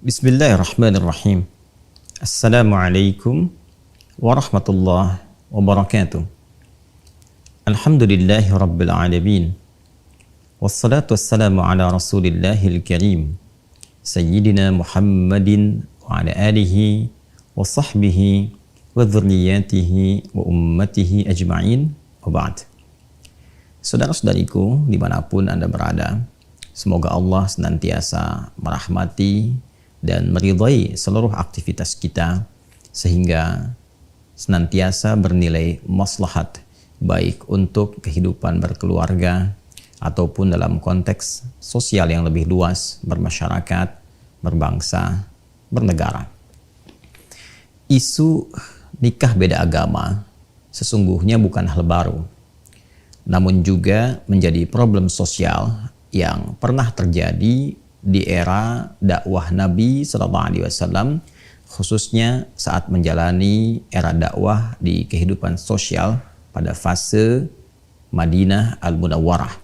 Bismillahirrahmanirrahim. Assalamualaikum warahmatullahi wabarakatuh. Alhamdulillahi rabbil alamin. Wassalatu wassalamu ala rasulillahil karim. Sayyidina Muhammadin wa ala alihi wa sahbihi wa dhurriyatihi wa ummatihi ajma'in wa ba'd. Saudara-saudariku dimanapun Anda berada, semoga Allah senantiasa merahmati dan meridhai seluruh aktivitas kita sehingga senantiasa bernilai maslahat baik untuk kehidupan berkeluarga ataupun dalam konteks sosial yang lebih luas, bermasyarakat, berbangsa, bernegara. Isu nikah beda agama sesungguhnya bukan hal baru, namun juga menjadi problem sosial yang pernah terjadi di era dakwah Nabi SAW, khususnya saat menjalani era dakwah di kehidupan sosial pada fase Madinah Al-Munawwarah.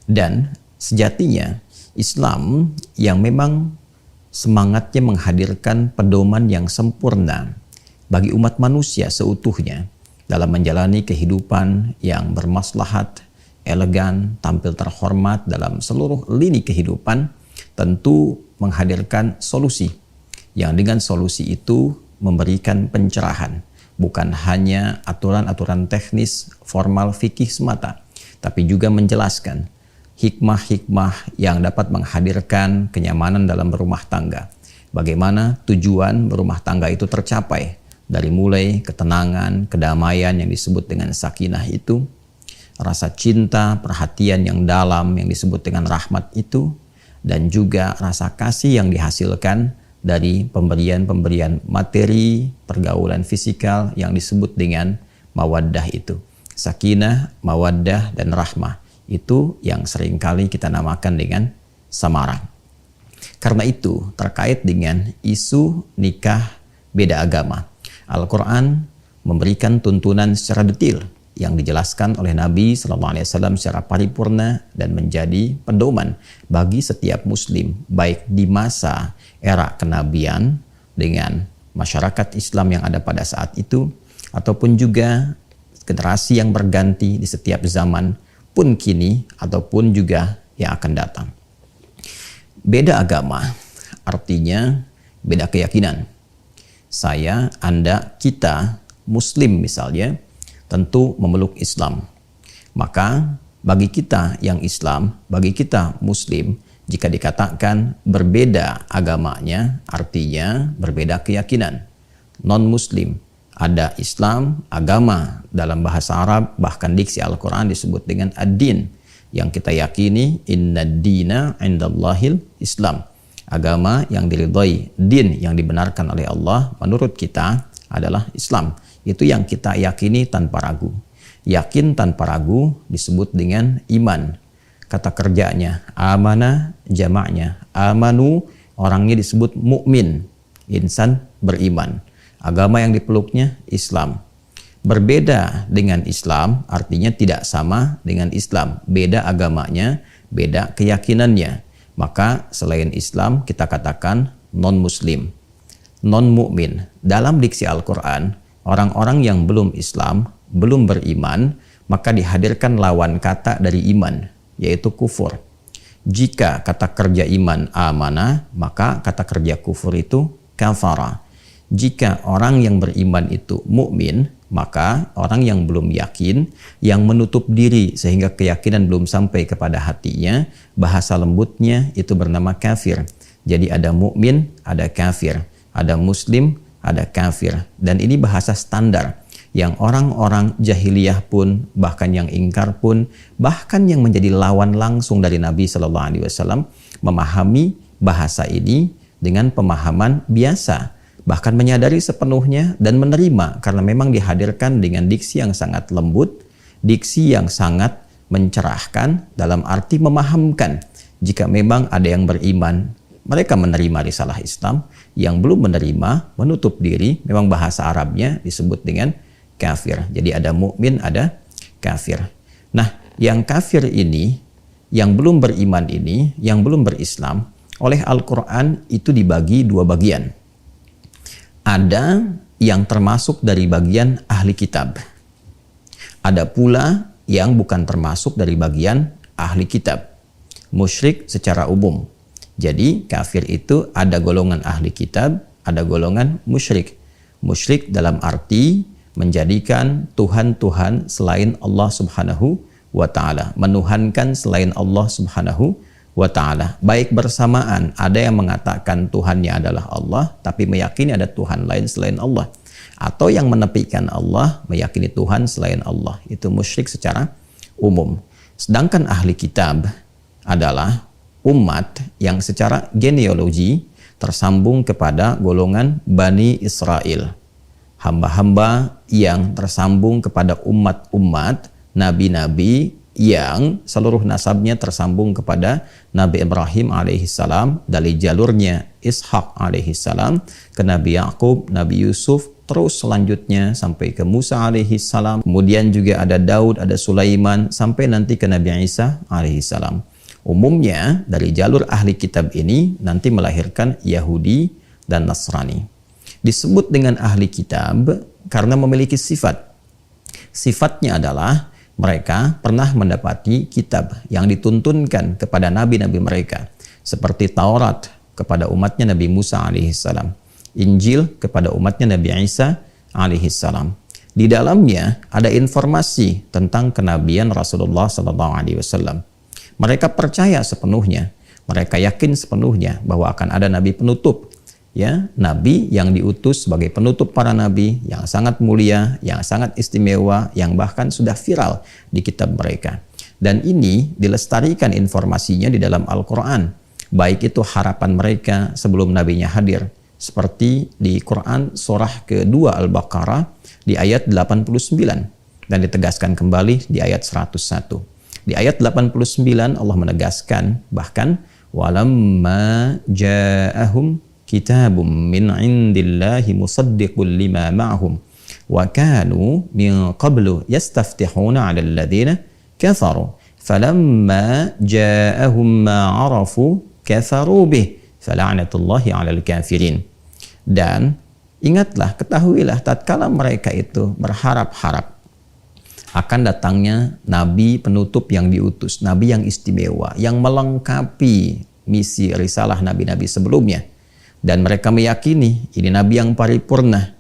Dan sejatinya Islam yang memang semangatnya menghadirkan pedoman yang sempurna bagi umat manusia seutuhnya dalam menjalani kehidupan yang bermaslahat, elegan, tampil terhormat dalam seluruh lini kehidupan, tentu menghadirkan solusi yang dengan solusi itu memberikan pencerahan, bukan hanya aturan-aturan teknis formal fikih semata, tapi juga menjelaskan hikmah-hikmah yang dapat menghadirkan kenyamanan dalam berumah tangga. Bagaimana tujuan berumah tangga itu tercapai, dari mulai ketenangan, kedamaian yang disebut dengan sakinah itu, rasa cinta, perhatian yang dalam yang disebut dengan rahmat itu, dan juga rasa kasih yang dihasilkan dari pemberian-pemberian materi, pergaulan fisikal yang disebut dengan mawaddah itu. Sakinah, mawaddah, dan rahmah itu yang seringkali kita namakan dengan samaran. Karena itu terkait dengan isu nikah beda agama, Al-Quran memberikan tuntunan secara detail yang dijelaskan oleh Nabi SAW secara paripurna dan menjadi pedoman bagi setiap muslim, baik di masa era kenabian dengan masyarakat Islam yang ada pada saat itu, ataupun juga generasi yang berganti di setiap zaman pun kini, ataupun juga yang akan datang. Beda agama artinya beda keyakinan. Saya, Anda, kita, muslim misalnya, tentu memeluk Islam. Maka bagi kita yang Islam, bagi kita Muslim, jika dikatakan berbeda agamanya, artinya berbeda keyakinan. Non-Muslim, ada Islam, agama dalam bahasa Arab, bahkan diksi Al-Quran disebut dengan ad-din. Yang kita yakini, inna dina indallahil Islam. Agama yang diridhai, din yang dibenarkan oleh Allah menurut kita adalah Islam. Itu yang kita yakini tanpa ragu. Yakin tanpa ragu disebut dengan iman. Kata kerjanya amana, jamaknya amanu, orangnya disebut mukmin, insan beriman. Agama yang dipeluknya Islam. Berbeda dengan Islam artinya tidak sama dengan Islam. Beda agamanya, beda keyakinannya. Maka selain Islam kita katakan non-muslim, non-mukmin. Dalam diksi Al-Quran, orang-orang yang belum Islam, belum beriman, maka dihadirkan lawan kata dari iman, yaitu kufur. Jika kata kerja iman amanah, maka kata kerja kufur itu kafara. Jika orang yang beriman itu mukmin, maka orang yang belum yakin, yang menutup diri sehingga keyakinan belum sampai kepada hatinya, bahasa lembutnya itu bernama kafir. Jadi ada mukmin, ada kafir, ada muslim, ada kafir. Dan ini bahasa standar yang orang-orang jahiliyah pun, bahkan yang ingkar pun, bahkan yang menjadi lawan langsung dari Nabi SAW memahami bahasa ini dengan pemahaman biasa, bahkan menyadari sepenuhnya dan menerima karena memang dihadirkan dengan diksi yang sangat lembut, diksi yang sangat mencerahkan dalam arti memahamkan. Jika memang ada yang beriman, mereka menerima risalah Islam, yang belum menerima menutup diri, memang bahasa Arabnya disebut dengan kafir. Jadi ada mukmin, ada kafir. Nah, yang kafir ini, yang belum beriman ini, yang belum berislam, oleh Al-Quran itu dibagi dua bagian. Ada yang termasuk dari bagian ahli kitab. Ada pula yang bukan termasuk dari bagian ahli kitab. Musyrik secara umum. Jadi kafir itu ada golongan ahli kitab, ada golongan musyrik. Musyrik dalam arti menjadikan Tuhan-Tuhan selain Allah Subhanahu wa ta'ala. Menuhankan selain Allah Subhanahu wa ta'ala. Baik bersamaan, ada yang mengatakan Tuhannya adalah Allah, tapi meyakini ada Tuhan lain selain Allah. Atau yang menepikan Allah, meyakini Tuhan selain Allah. Itu musyrik secara umum. Sedangkan ahli kitab adalah umat yang secara genealogi tersambung kepada golongan Bani Israel. Hamba-hamba yang tersambung kepada umat-umat nabi-nabi yang seluruh nasabnya tersambung kepada Nabi Ibrahim alaihissalam, dari jalurnya Ishak alaihissalam ke Nabi Yakub, Nabi Yusuf, terus selanjutnya sampai ke Musa alaihissalam. Kemudian juga ada Daud, ada Sulaiman, sampai nanti ke Nabi Isa alaihissalam. Umumnya dari jalur ahli kitab ini nanti melahirkan Yahudi dan Nasrani. Disebut dengan ahli kitab karena memiliki sifat. Sifatnya adalah mereka pernah mendapati kitab yang dituntunkan kepada nabi-nabi mereka. Seperti Taurat kepada umatnya Nabi Musa alaihissalam. Injil kepada umatnya Nabi Isa alaihissalam. Di dalamnya ada informasi tentang kenabian Rasulullah SAW. Mereka percaya sepenuhnya, mereka yakin sepenuhnya bahwa akan ada nabi penutup, ya, nabi yang diutus sebagai penutup para nabi yang sangat mulia, yang sangat istimewa, yang bahkan sudah viral di kitab mereka. Dan ini dilestarikan informasinya di dalam Al-Quran, baik itu harapan mereka sebelum nabinya hadir, seperti di Quran surah kedua Al-Baqarah di ayat 89 dan ditegaskan kembali di ayat 101. Di ayat 89 Allah menegaskan bahkan walamma ja'ahum kitabum min indillahi musaddiqul lima ma'hum wa kanu min qablu yastaftihuna 'alal ladzina kafaru falamma ja'ahum ma 'arafu kafaru bih fala'natullahi 'alal kafirin. Dan ingatlah, ketahuilah tatkala mereka itu berharap-harap akan datangnya nabi penutup yang diutus, nabi yang istimewa, yang melengkapi misi risalah nabi-nabi sebelumnya, dan mereka meyakini ini nabi yang paripurna.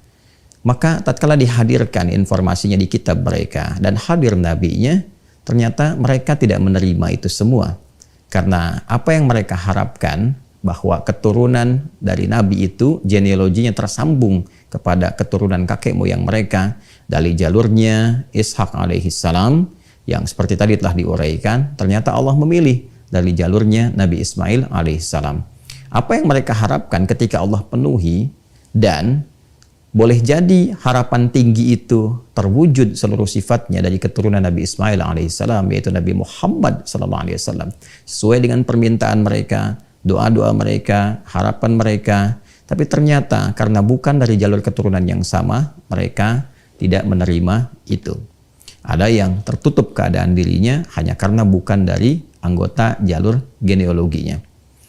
Maka tatkala dihadirkan informasinya di kitab mereka dan hadir nabinya, ternyata mereka tidak menerima itu semua, karena apa yang mereka harapkan bahwa keturunan dari nabi itu genealoginya tersambung kepada keturunan kakek moyang mereka dari jalurnya Ishak alaihissalam yang seperti tadi telah diuraikan. Ternyata Allah memilih dari jalurnya Nabi Ismail alaihissalam. Apa yang mereka harapkan ketika Allah penuhi, dan boleh jadi harapan tinggi itu terwujud seluruh sifatnya dari keturunan Nabi Ismail alaihissalam, yaitu Nabi Muhammad sallallahu alaihi wasallam, sesuai dengan permintaan mereka, doa-doa mereka, harapan mereka. Tapi ternyata karena bukan dari jalur keturunan yang sama, mereka tidak menerima itu. Ada yang tertutup keadaan dirinya hanya karena bukan dari anggota jalur genealoginya.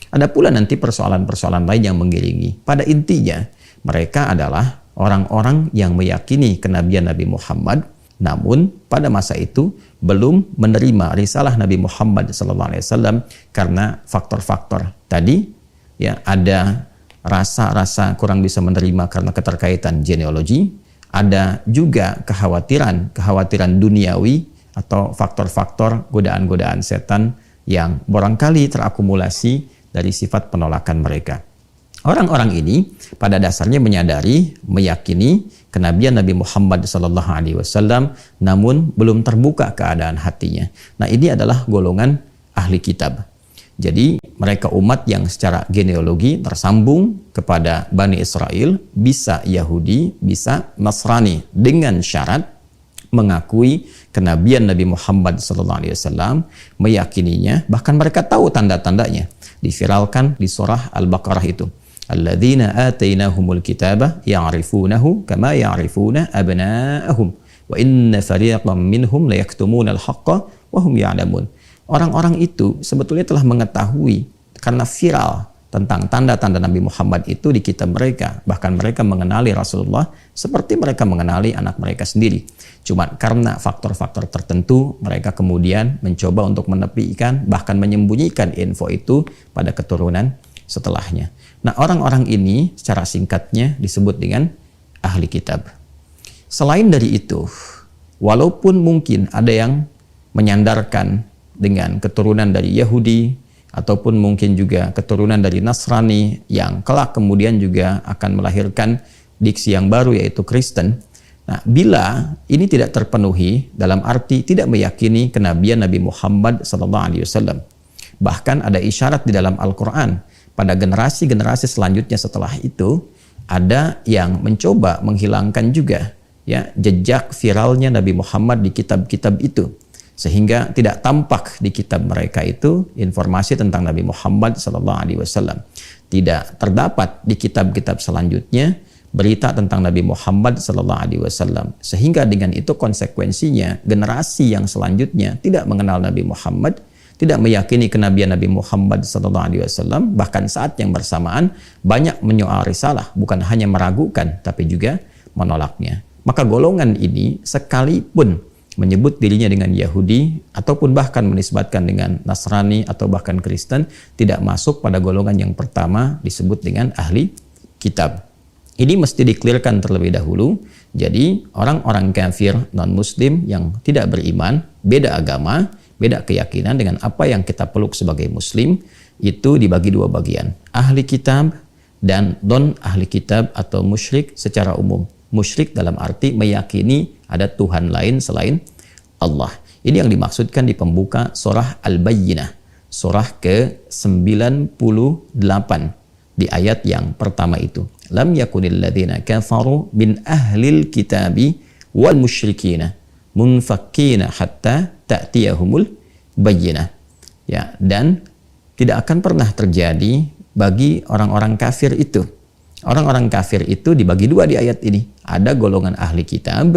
Ada pula nanti persoalan-persoalan lain yang mengiringi. Pada intinya, mereka adalah orang-orang yang meyakini kenabian Nabi Muhammad, namun pada masa itu belum menerima risalah Nabi Muhammad SAW karena faktor-faktor tadi, ya, ada rasa-rasa kurang bisa menerima karena keterkaitan genealogi, ada juga kekhawatiran duniawi atau faktor-faktor godaan-godaan setan yang barangkali terakumulasi dari sifat penolakan mereka. Orang-orang ini pada dasarnya menyadari, meyakini kenabian Nabi Muhammad SAW, namun belum terbuka keadaan hatinya. Nah, ini adalah golongan ahli kitab. Jadi mereka umat yang secara genealogi tersambung kepada Bani Israel, bisa Yahudi, bisa Nasrani, dengan syarat mengakui kenabian Nabi Muhammad SAW, meyakininya, bahkan mereka tahu tanda-tandanya. Diviralkan di surah Al-Baqarah itu. Alladzina atainahumul kitaba ya'rifunahu kama ya'rifuna abna'ahum wa inna fariqam minhum layaktumuna al-haqqa wa hum ya'lamun. Orang-orang itu sebetulnya telah mengetahui karena viral tentang tanda-tanda Nabi Muhammad itu di kitab mereka. Bahkan mereka mengenali Rasulullah seperti mereka mengenali anak mereka sendiri. Cuma karena faktor-faktor tertentu, mereka kemudian mencoba untuk menepikan, bahkan menyembunyikan info itu pada keturunan setelahnya. Nah, orang-orang ini secara singkatnya disebut dengan ahli kitab. Selain dari itu, walaupun mungkin ada yang menyandarkan dengan keturunan dari Yahudi, ataupun mungkin juga keturunan dari Nasrani yang kelak kemudian juga akan melahirkan diksi yang baru yaitu Kristen. Nah, bila ini tidak terpenuhi dalam arti tidak meyakini kenabian Nabi Muhammad SAW. Bahkan ada isyarat di dalam Al-Quran pada generasi-generasi selanjutnya setelah itu ada yang mencoba menghilangkan juga ya jejak viralnya Nabi Muhammad di kitab-kitab itu. Sehingga tidak tampak di kitab mereka itu informasi tentang Nabi Muhammad SAW. Tidak terdapat di kitab-kitab selanjutnya berita tentang Nabi Muhammad SAW. Sehingga dengan itu konsekuensinya generasi yang selanjutnya tidak mengenal Nabi Muhammad, tidak meyakini kenabian Nabi Muhammad SAW. Bahkan saat yang bersamaan banyak menyoal risalah, bukan hanya meragukan tapi juga menolaknya. Maka golongan ini sekalipun menyebut dirinya dengan Yahudi ataupun bahkan menisbatkan dengan Nasrani atau bahkan Kristen, tidak masuk pada golongan yang pertama disebut dengan ahli kitab. Ini mesti diklirkan terlebih dahulu. Jadi orang-orang kafir non-muslim yang tidak beriman, beda agama, beda keyakinan dengan apa yang kita peluk sebagai muslim, itu dibagi dua bagian, ahli kitab dan non ahli kitab atau musyrik secara umum. Musyrik dalam arti meyakini ada Tuhan lain selain Allah. Ini yang dimaksudkan di pembuka surah Al-Bayyinah, surah ke-98 di ayat yang pertama itu. Lam yakunil ladzina kafaru min ahlil kitabi wal musyrikina munfakkina hatta ta'tiyahumul bayyinah. Ya, dan tidak akan pernah terjadi bagi orang-orang kafir itu. Orang-orang kafir itu dibagi dua di ayat ini. Ada golongan ahli kitab,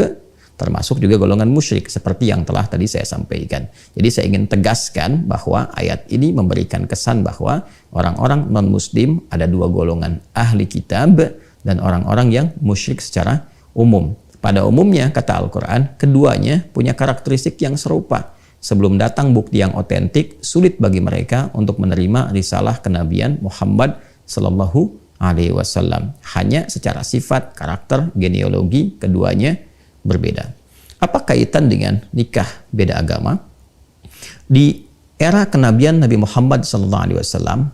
termasuk juga golongan musyrik, seperti yang telah tadi saya sampaikan. Jadi saya ingin tegaskan bahwa ayat ini memberikan kesan bahwa orang-orang non-muslim ada dua golongan, ahli kitab dan orang-orang yang musyrik secara umum. Pada umumnya, kata Al-Quran, keduanya punya karakteristik yang serupa. Sebelum datang bukti yang otentik, sulit bagi mereka untuk menerima risalah kenabian Muhammad Sallallahu Alaihi Wasallam. Hanya secara sifat, karakter, genealogi keduanya berbeda. Apa kaitan dengan nikah beda agama? Di era kenabian Nabi Muhammad SAW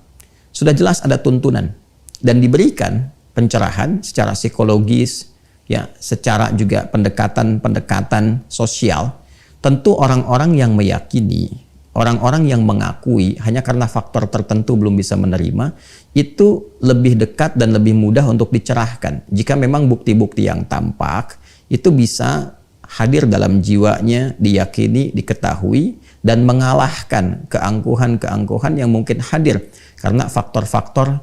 sudah jelas ada tuntunan dan diberikan pencerahan secara psikologis, ya, secara juga pendekatan sosial. Tentu orang-orang yang meyakini, orang-orang yang mengakui hanya karena faktor tertentu belum bisa menerima, itu lebih dekat dan lebih mudah untuk dicerahkan. Jika memang bukti-bukti yang tampak itu bisa hadir dalam jiwanya, diyakini, diketahui, dan mengalahkan keangkuhan-keangkuhan yang mungkin hadir karena faktor-faktor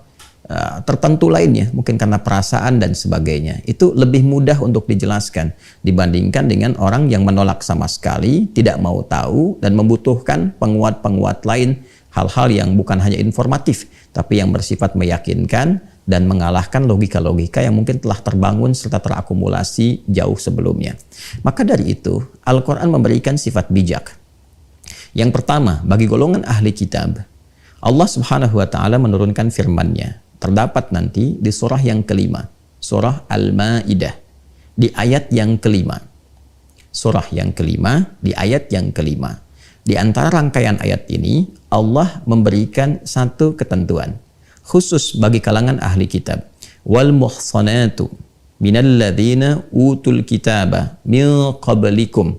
tertentu lainnya, mungkin karena perasaan dan sebagainya. Itu lebih mudah untuk dijelaskan dibandingkan dengan orang yang menolak sama sekali, tidak mau tahu, dan membutuhkan penguat-penguat lain, hal-hal yang bukan hanya informatif, tapi yang bersifat meyakinkan dan mengalahkan logika-logika yang mungkin telah terbangun serta terakumulasi jauh sebelumnya. Maka dari itu, Al-Quran memberikan sifat bijak. Yang pertama, bagi golongan ahli kitab, Allah Subhanahu wa Ta'ala menurunkan firman-Nya. Terdapat nanti di surah yang kelima, surah Al-Ma'idah, di ayat yang kelima. Surah yang kelima, di ayat yang kelima. Di antara rangkaian ayat ini, Allah memberikan satu ketentuan khusus bagi kalangan ahli kitab. Wal muhsanatu minal ladzina utul kitaba min qablikum.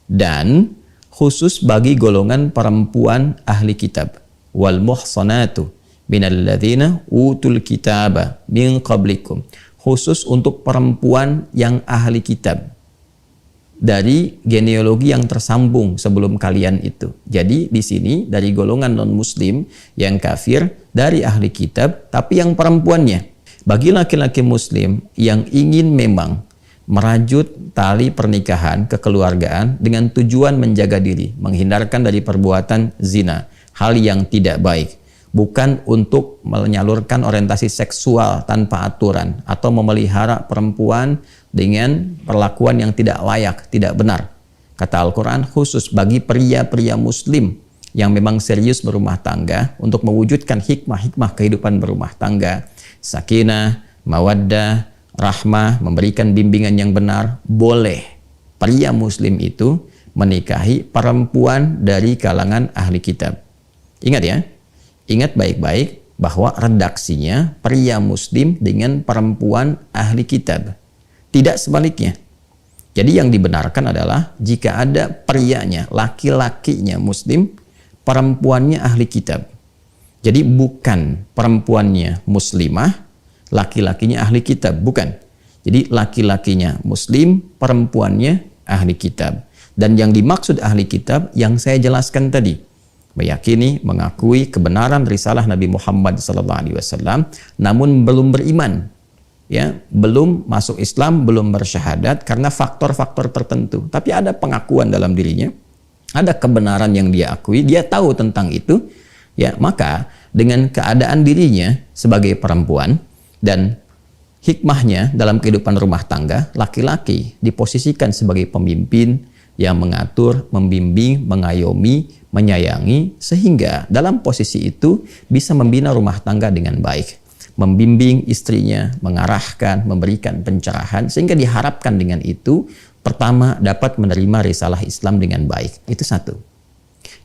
Dan khusus bagi golongan perempuan ahli kitab. Wal muhsanatu minal ladzina utul kitaba min qablikum. Khusus untuk perempuan yang ahli kitab dari genealogi yang tersambung sebelum kalian itu. Jadi di sini dari golongan non-muslim yang kafir, dari ahli kitab, tapi yang perempuannya. Bagi laki-laki muslim yang ingin memang merajut tali pernikahan kekeluargaan dengan tujuan menjaga diri, menghindarkan dari perbuatan zina, hal yang tidak baik, bukan untuk menyalurkan orientasi seksual tanpa aturan atau memelihara perempuan dengan perlakuan yang tidak layak, tidak benar. Kata Al-Quran, khusus bagi pria-pria muslim yang memang serius berumah tangga untuk mewujudkan hikmah-hikmah kehidupan berumah tangga, sakinah, mawaddah, rahmah, memberikan bimbingan yang benar, boleh pria muslim itu menikahi perempuan dari kalangan ahli kitab. Ingat ya, ingat baik-baik bahwa redaksinya pria muslim dengan perempuan ahli kitab, tidak sebaliknya. Jadi yang dibenarkan adalah jika ada prianya, laki-lakinya muslim, perempuannya ahli kitab. Jadi bukan perempuannya muslimah, laki-lakinya ahli kitab, bukan. Jadi laki-lakinya muslim, perempuannya ahli kitab. Dan yang dimaksud ahli kitab yang saya jelaskan tadi, meyakini, mengakui kebenaran risalah Nabi Muhammad SAW, namun belum beriman, ya, belum masuk Islam, belum bersyahadat karena faktor-faktor tertentu. Tapi ada pengakuan dalam dirinya, ada kebenaran yang dia akui, dia tahu tentang itu, ya, maka dengan keadaan dirinya sebagai perempuan dan hikmahnya dalam kehidupan rumah tangga, laki-laki diposisikan sebagai pemimpin yang mengatur, membimbing, mengayomi, menyayangi, sehingga dalam posisi itu bisa membina rumah tangga dengan baik, membimbing istrinya, mengarahkan, memberikan pencerahan, sehingga diharapkan dengan itu, pertama, dapat menerima risalah Islam dengan baik. Itu satu.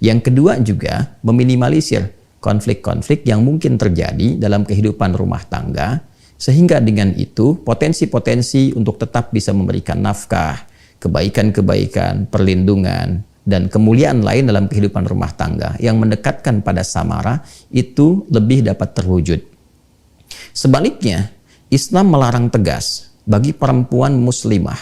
Yang kedua juga meminimalisir konflik-konflik yang mungkin terjadi dalam kehidupan rumah tangga, sehingga dengan itu potensi-potensi untuk tetap bisa memberikan nafkah, kebaikan-kebaikan, perlindungan, dan kemuliaan lain dalam kehidupan rumah tangga yang mendekatkan pada samara itu lebih dapat terwujud. Sebaliknya, Islam melarang tegas bagi perempuan muslimah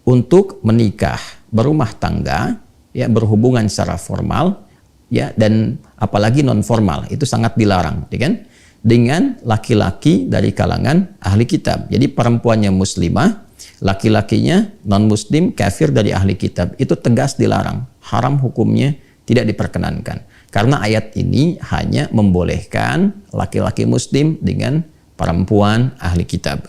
untuk menikah, berumah tangga, ya, berhubungan secara formal, ya, dan apalagi non formal, itu sangat dilarang, ya kan? Dengan laki-laki dari kalangan ahli kitab. Jadi perempuannya muslimah, laki-lakinya non-muslim, kafir dari ahli kitab, itu tegas dilarang, haram hukumnya, tidak diperkenankan. Karena ayat ini hanya membolehkan laki-laki muslim dengan perempuan ahli kitab.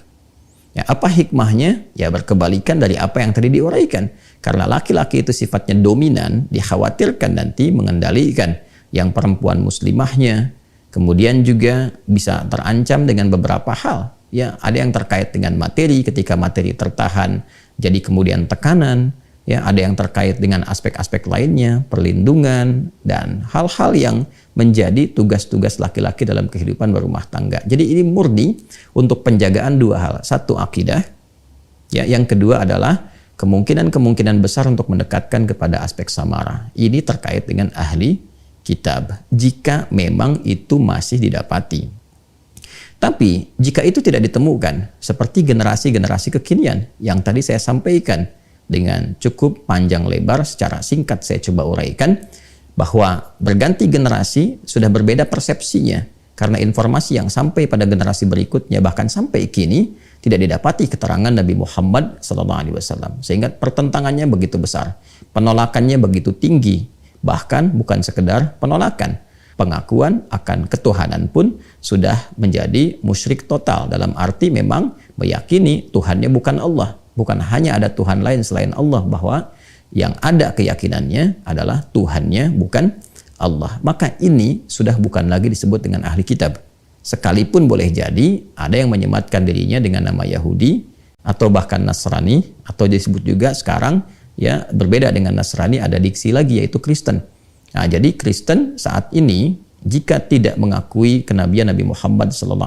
Ya, apa hikmahnya? Ya, berkebalikan dari apa yang tadi diuraikan. Karena laki-laki itu sifatnya dominan, dikhawatirkan nanti mengendalikan yang perempuan muslimahnya. Kemudian juga bisa terancam dengan beberapa hal. Ya, ada yang terkait dengan materi, ketika materi tertahan, jadi kemudian tekanan. Ya, ada yang terkait dengan aspek-aspek lainnya, perlindungan, dan hal-hal yang menjadi tugas-tugas laki-laki dalam kehidupan berumah tangga. Jadi ini murni untuk penjagaan dua hal. Satu, akidah. Ya, yang kedua adalah kemungkinan-kemungkinan besar untuk mendekatkan kepada aspek samara. Ini terkait dengan ahli kitab, jika memang itu masih didapati. Tapi jika itu tidak ditemukan, seperti generasi-generasi kekinian yang tadi saya sampaikan dengan cukup panjang lebar, secara singkat saya coba uraikan, bahwa berganti generasi sudah berbeda persepsinya, karena informasi yang sampai pada generasi berikutnya bahkan sampai kini tidak didapati keterangan Nabi Muhammad SAW, sehingga pertentangannya begitu besar, penolakannya begitu tinggi, bahkan bukan sekedar penolakan, pengakuan akan ketuhanan pun sudah menjadi musyrik total, dalam arti memang meyakini Tuhannya bukan Allah, bukan hanya ada Tuhan lain selain Allah, bahwa yang ada keyakinannya adalah Tuhannya bukan Allah. Maka ini sudah bukan lagi disebut dengan ahli kitab. Sekalipun boleh jadi ada yang menyematkan dirinya dengan nama Yahudi atau bahkan Nasrani, atau disebut juga sekarang, ya, berbeda dengan Nasrani, ada diksi lagi yaitu Kristen. Nah, jadi Kristen saat ini jika tidak mengakui kenabian Nabi Muhammad SAW,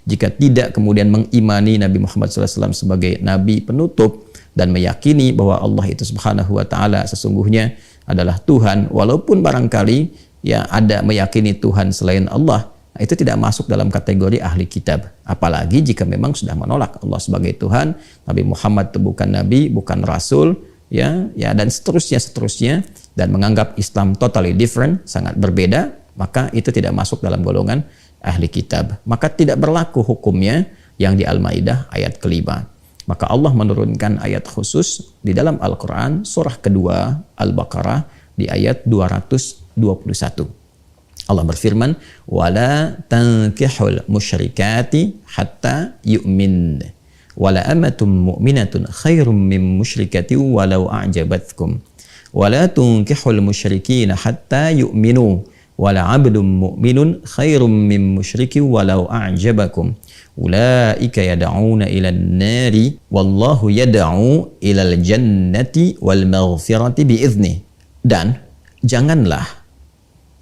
jika tidak kemudian mengimani Nabi Muhammad SAW sebagai nabi penutup dan meyakini bahwa Allah itu Subhanahu wa taala sesungguhnya adalah Tuhan, walaupun barangkali ya ada meyakini Tuhan selain Allah, itu tidak masuk dalam kategori ahli kitab. Apalagi jika memang sudah menolak Allah sebagai Tuhan, Nabi Muhammad itu bukan nabi, bukan rasul, ya dan seterusnya, dan menganggap Islam totally different, sangat berbeda, maka itu tidak masuk dalam golongan ahli kitab. Maka tidak berlaku hukumnya yang di Al-Maidah ayat kelima. Maka Allah menurunkan ayat khusus di dalam Al-Quran surah kedua Al-Baqarah di ayat 221. Allah berfirman, "Wala tankihul musyrikati hatta yu'min. Wala amatum mu'minatun khairum min musyrikati walau a'jabatkum. Wala tunkihul musyrikina hatta yu'minu. Wala 'abdun mu'minun khairum min musyriki walau a'jabakum. Ulaika yad'una ilan nari wallahu yad'u ilal jannati wal maghfirati bi'idznih." Dan janganlah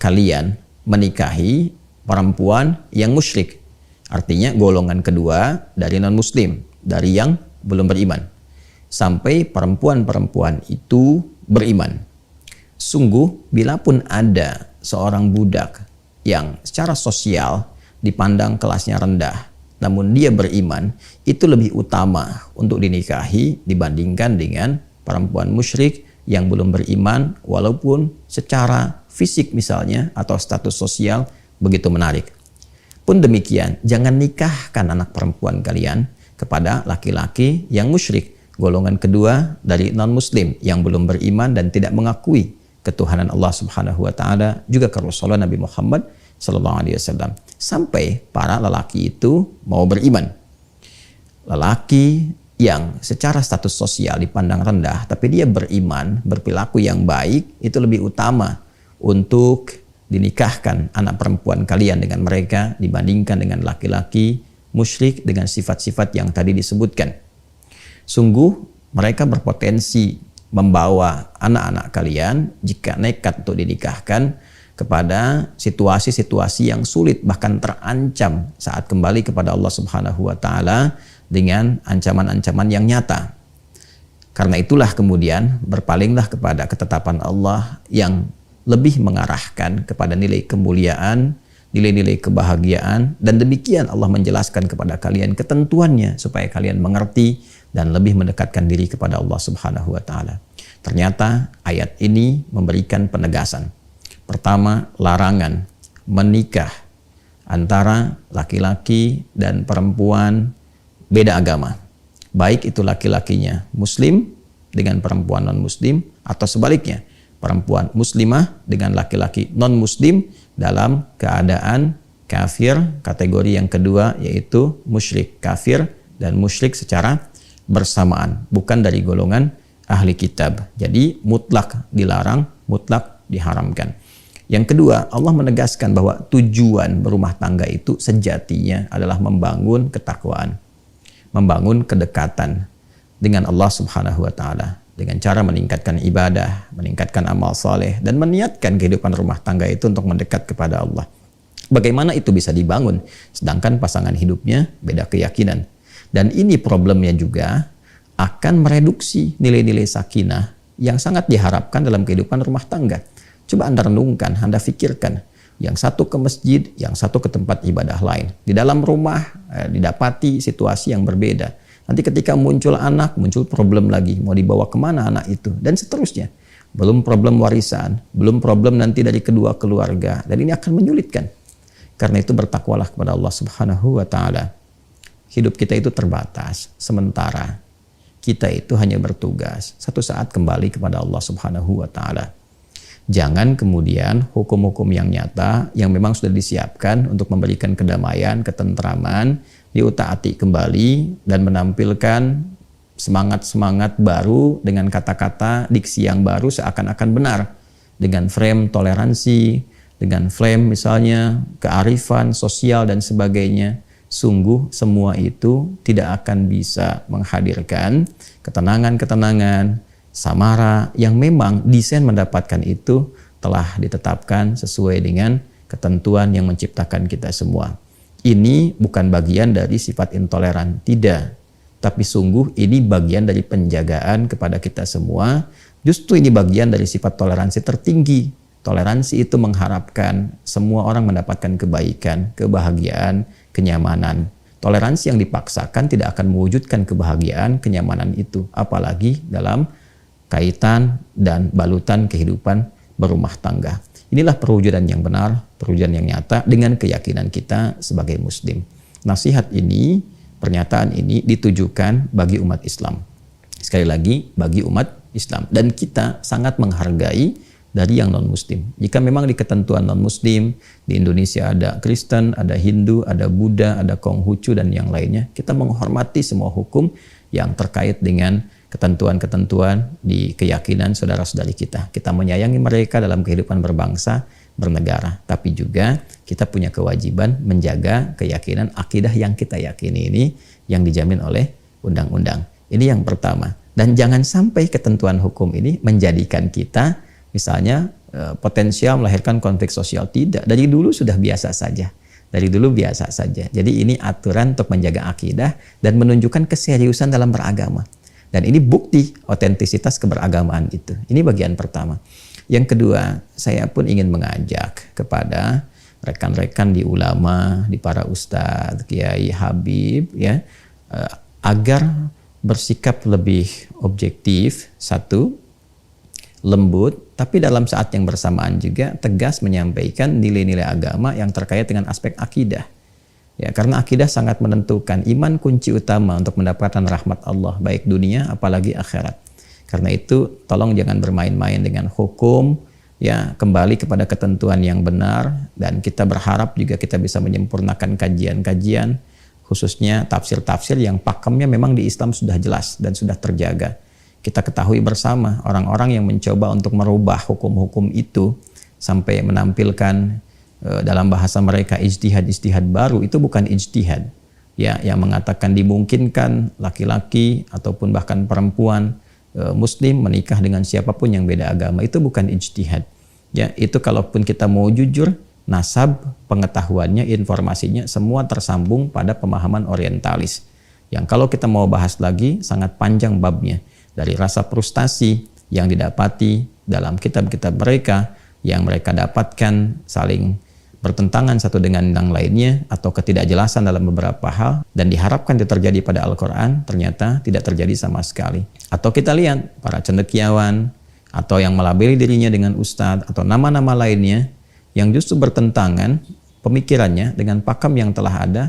kalian menikahi perempuan yang musyrik. Artinya golongan kedua dari non-muslim, dari yang belum beriman. Sampai perempuan-perempuan itu beriman. Sungguh, bila pun ada seorang budak yang secara sosial dipandang kelasnya rendah, namun dia beriman, itu lebih utama untuk dinikahi dibandingkan dengan perempuan musyrik yang belum beriman, walaupun secara fisik misalnya atau status sosial begitu menarik. Pun demikian, jangan nikahkan anak perempuan kalian kepada laki-laki yang musyrik, golongan kedua dari non-muslim yang belum beriman dan tidak mengakui ketuhanan Allah Subhanahu wa taala, juga ke Rasulullah Nabi Muhammad sallallahu alaihi wasallam, sampai para lelaki itu mau beriman. Lelaki yang secara status sosial dipandang rendah tapi dia beriman, berperilaku yang baik, itu lebih utama untuk dinikahkan anak perempuan kalian dengan mereka dibandingkan dengan laki-laki musyrik dengan sifat-sifat yang tadi disebutkan. Sungguh mereka berpotensi membawa anak-anak kalian jika nekat untuk dinikahkan kepada situasi-situasi yang sulit, bahkan terancam saat kembali kepada Allah Subhanahu wa taala dengan ancaman-ancaman yang nyata. Karena itulah kemudian berpalinglah kepada ketetapan Allah yang lebih mengarahkan kepada nilai kemuliaan, nilai-nilai kebahagiaan, dan demikian Allah menjelaskan kepada kalian ketentuannya supaya kalian mengerti dan lebih mendekatkan diri kepada Allah Subhanahu wa taala. Ternyata ayat ini memberikan penegasan. Pertama, larangan menikah antara laki-laki dan perempuan beda agama. Baik itu laki-lakinya muslim dengan perempuan non-muslim atau sebaliknya, perempuan muslimah dengan laki-laki non-muslim dalam keadaan kafir. Kategori yang kedua yaitu musyrik kafir dan musyrik secara bersamaan, bukan dari golongan ahli kitab. Jadi mutlak dilarang, mutlak diharamkan. Yang kedua, Allah menegaskan bahwa tujuan berumah tangga itu sejatinya adalah membangun ketakwaan, membangun kedekatan dengan Allah Subhanahu wa taala dengan cara meningkatkan ibadah, meningkatkan amal saleh, dan meniatkan kehidupan rumah tangga itu untuk mendekat kepada Allah. Bagaimana itu bisa dibangun sedangkan pasangan hidupnya beda keyakinan? Dan ini problemnya juga akan mereduksi nilai-nilai sakinah yang sangat diharapkan dalam kehidupan rumah tangga. Coba Anda renungkan, Anda pikirkan, yang satu ke masjid, yang satu ke tempat ibadah lain. Di dalam rumah didapati situasi yang berbeda. Nanti ketika muncul anak, muncul problem lagi. Mau dibawa kemana anak itu? Dan seterusnya. Belum problem warisan, belum problem nanti dari kedua keluarga. Dan ini akan menyulitkan. Karena itu bertakwalah kepada Allah Subhanahu wa ta'ala. Hidup kita itu terbatas. Sementara kita itu hanya bertugas. Satu saat kembali kepada Allah Subhanahu wa ta'ala. Jangan kemudian hukum-hukum yang nyata yang memang sudah disiapkan untuk memberikan kedamaian, ketentraman, diutaati kembali dan menampilkan semangat-semangat baru dengan kata-kata diksi yang baru seakan-akan benar, dengan frame toleransi, dengan frame misalnya kearifan sosial dan sebagainya. Sungguh semua itu tidak akan bisa menghadirkan ketenangan-ketenangan, samara yang memang desain mendapatkan itu telah ditetapkan sesuai dengan ketentuan yang menciptakan kita semua. Ini bukan bagian dari sifat intoleran, tidak. Tapi sungguh ini bagian dari penjagaan kepada kita semua. Justru ini bagian dari sifat toleransi tertinggi. Toleransi itu mengharapkan semua orang mendapatkan kebaikan, kebahagiaan, kenyamanan. Toleransi yang dipaksakan tidak akan mewujudkan kebahagiaan, kenyamanan itu. Apalagi dalam kaitan dan balutan kehidupan berumah tangga. Inilah perwujudan yang benar, perwujudan yang nyata dengan keyakinan kita sebagai muslim. Nasihat ini, pernyataan ini ditujukan bagi umat Islam. Sekali lagi, bagi umat Islam. Dan kita sangat menghargai dari yang non-muslim. Jika memang di ketentuan non-muslim, di Indonesia ada Kristen, ada Hindu, ada Buddha, ada Konghucu dan yang lainnya, kita menghormati semua hukum yang terkait dengan ketentuan-ketentuan di keyakinan saudara-saudari kita. Kita menyayangi mereka dalam kehidupan berbangsa, bernegara. Tapi juga kita punya kewajiban menjaga keyakinan akidah yang kita yakini ini yang dijamin oleh undang-undang. Ini yang pertama. Dan jangan sampai ketentuan hukum ini menjadikan kita misalnya potensial melahirkan konflik sosial. Tidak, dari dulu sudah biasa saja. Dari dulu biasa saja. Jadi ini aturan untuk menjaga akidah dan menunjukkan keseriusan dalam beragama. Dan ini bukti otentisitas keberagamaan itu. Ini bagian pertama. Yang kedua, saya pun ingin mengajak kepada rekan-rekan di ulama, di para ustadz, kiai, habib, ya, agar bersikap lebih objektif, satu, lembut, tapi dalam saat yang bersamaan juga tegas menyampaikan nilai-nilai agama yang terkait dengan aspek akidah. Ya, karena akidah sangat menentukan. Iman kunci utama untuk mendapatkan rahmat Allah, baik dunia apalagi akhirat. Karena itu tolong jangan bermain-main dengan hukum, ya, kembali kepada ketentuan yang benar, dan kita berharap juga kita bisa menyempurnakan kajian-kajian, khususnya tafsir-tafsir yang pakemnya memang di Islam sudah jelas dan sudah terjaga. Kita ketahui bersama orang-orang yang mencoba untuk merubah hukum-hukum itu sampai menampilkan dalam bahasa mereka ijtihad-ijtihad baru, itu bukan ijtihad. Ya, yang mengatakan dimungkinkan laki-laki ataupun bahkan perempuan muslim menikah dengan siapapun yang beda agama, itu bukan ijtihad. Ya, itu kalaupun kita mau jujur, nasab pengetahuannya, informasinya semua tersambung pada pemahaman orientalis. Yang kalau kita mau bahas lagi sangat panjang babnya. Dari rasa frustasi yang didapati dalam kitab-kitab mereka, yang mereka dapatkan saling bertentangan satu dengan yang lainnya, atau ketidakjelasan dalam beberapa hal, dan diharapkan itu terjadi pada Al-Quran, ternyata tidak terjadi sama sekali. Atau kita lihat para cendekiawan, atau yang melabeli dirinya dengan ustadz, atau nama-nama lainnya, yang justru bertentangan pemikirannya dengan pakem yang telah ada,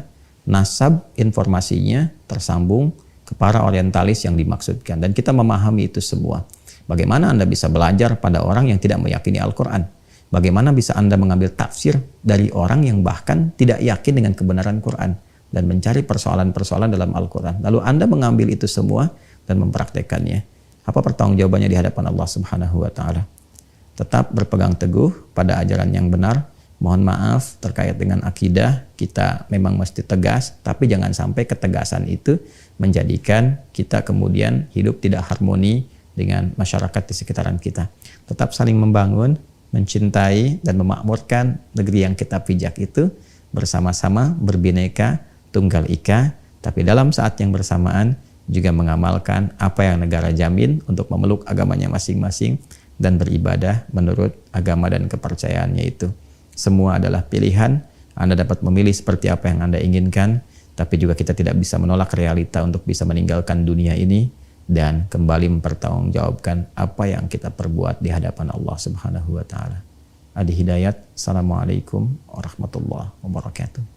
nasab informasinya tersambung ke para orientalis yang dimaksudkan. Dan kita memahami itu semua. Bagaimana Anda bisa belajar pada orang yang tidak meyakini Al-Quran? Bagaimana bisa Anda mengambil tafsir dari orang yang bahkan tidak yakin dengan kebenaran Quran dan mencari persoalan-persoalan dalam Al-Quran? Lalu Anda mengambil itu semua dan mempraktekannya. Apa pertanggungjawabannya di hadapan Allah Subhanahu wa Ta'ala? Tetap berpegang teguh pada ajaran yang benar. Mohon maaf terkait dengan akidah, kita memang mesti tegas, tapi jangan sampai ketegasan itu menjadikan kita kemudian hidup tidak harmoni dengan masyarakat di sekitaran kita. Tetap saling membangun, mencintai, dan memakmurkan negeri yang kita pijak itu bersama-sama, berbineka, tunggal ika, tapi dalam saat yang bersamaan juga mengamalkan apa yang negara jamin untuk memeluk agamanya masing-masing dan beribadah menurut agama dan kepercayaannya itu. Semua adalah pilihan. Anda dapat memilih seperti apa yang Anda inginkan, tapi juga kita tidak bisa menolak realita untuk bisa meninggalkan dunia ini dan kembali mempertanggungjawabkan apa yang kita perbuat di hadapan Allah Subhanahu wa Ta'ala. Adi Hidayat. Assalamualaikum warahmatullahi wabarakatuh.